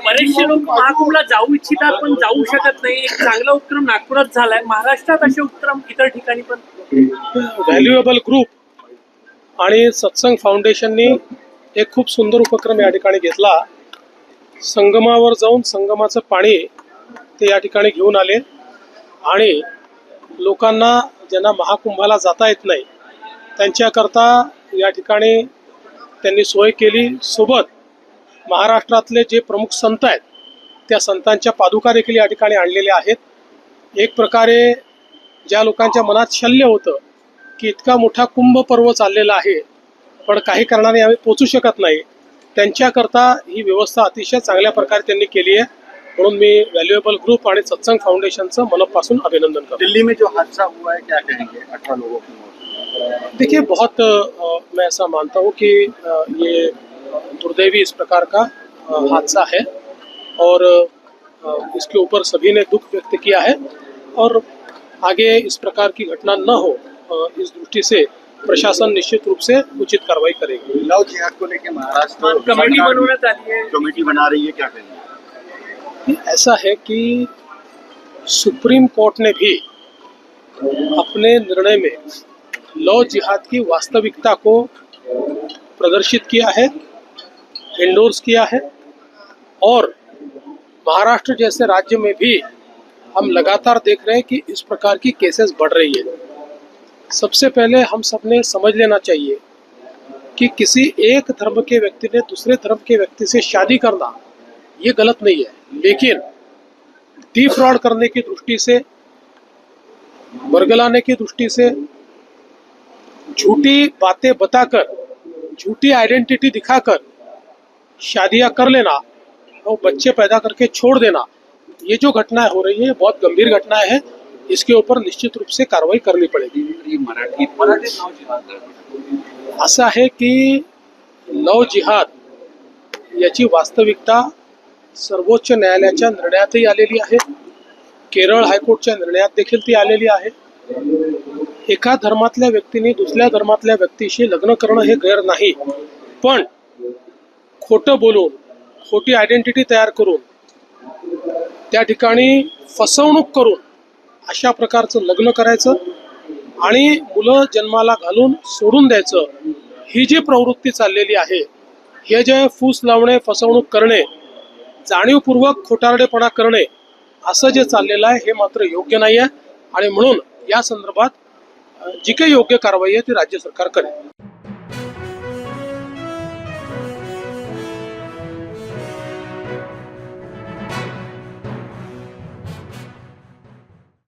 बरेचसे लोक महाकुंभला जाऊ इच्छितात पण जाऊ शकत नाही. एक चांगला उपक्रम नागपुरात झालाय. महाराष्ट्रात असे उपक्रम इतर ठिकाणी पण व्हॅल्युएबल ग्रुप आणि सत्संग फाउंडेशननी एक खूप सुंदर उपक्रम या ठिकाणी घेतला. संगमावर जाऊन संगमाचं पाणी ते या ठिकाणी घेऊन आले आणि लोकांना ज्यांना महाकुंभाला जाता येत नाही त्यांच्याकरता या ठिकाणी त्यांनी सोय केली. सोबत महाराष्ट्रातले जे प्रमुख संत आहेत त्या संतांच्या पादुका देखील या ठिकाणी आणलेल्या आहेत. एक प्रकारे ज्या लोकांच्या मनात शल्य होतं की इतका मोठा कुंभ पर्व चाललेला आहे पण काही कारणाने आम्ही पोचू शकत नाही, त्यांच्याकरता ही व्यवस्था अतिशय चांगल्या प्रकारे त्यांनी केली आहे. म्हणून मी व्हॅल्युएबल ग्रुप आणि सत्संग फाउंडेशनचं मनपासून अभिनंदन करतो. दिल्ली में जो हादसा हुआ है क्या कहेंगे? 18 लोगों की मौत। देखिए, बहुत मैं ऐसा मानता हूँ कि ये दुर्दैवी इस प्रकार का हादसा है और इसके ऊपर सभी ने दुख व्यक्त किया है और आगे इस प्रकार की घटना न हो इस दृष्टि से प्रशासन निश्चित रूप से उचित कार्रवाई करेगी. लव जिहाद को लेकर महाराष्ट्र कमेटी बनवण्यात आली आहे. कमेटी बना रही है, क्या कहेंगे? ऐसा है कि सुप्रीम कोर्ट ने भी अपने निर्णय में लव जिहाद की वास्तविकता को प्रदर्शित किया है, एंडोर्स किया है और महाराष्ट्र जैसे राज्य में भी हम लगातार देख रहे हैं कि इस प्रकार की केसेस बढ़ रही है. सबसे पहले हम सबने समझ लेना चाहिए कि किसी एक धर्म के व्यक्ति ने दूसरे धर्म के व्यक्ति से शादी करना ये गलत नहीं है, लेकिन डिफ्रॉड करने की दृष्टि से, बरगलाने की दृष्टि से, झूठी बातें बताकर, झूठी आइडेंटिटी दिखाकर शादियां कर लेना और बच्चे पैदा करके छोड़ देना, ये जो घटनाएं हो रही है बहुत गंभीर घटनाएं हैं. इसके ऊपर निश्चित रूप से कार्रवाई करनी पड़ेगी. मराठी असं आहे की लव जिहाद याची वास्तविकता सर्वोच्च न्यायालयाच्या निर्णयातही आलेली आहे. केरळ हायकोर्टच्या निर्णयात देखील ती आलेली आहे. एका धर्मातल्या व्यक्तीने दुसऱ्या धर्मातल्या व्यक्तीशी लग्न करणं हे गैर नाही, पण खोटं बोलून, खोटी आयडेंटिटी तयार करून, त्या ठिकाणी फसवणूक करून अशा प्रकारचं लग्न करायचं आणि मुलं जन्माला घालून सोडून द्यायचं, ही जी प्रवृत्ती चाललेली आहे, हे जे फूस लावणे, फसवणूक करणे, जाणीवपूर्वक खोटारडेपणा करणे असं जे चाललेलं आहे हे मात्र योग्य नाही आहे. आणि म्हणून या संदर्भात जी काही योग्य कारवाई आहे ती राज्य सरकार करेल.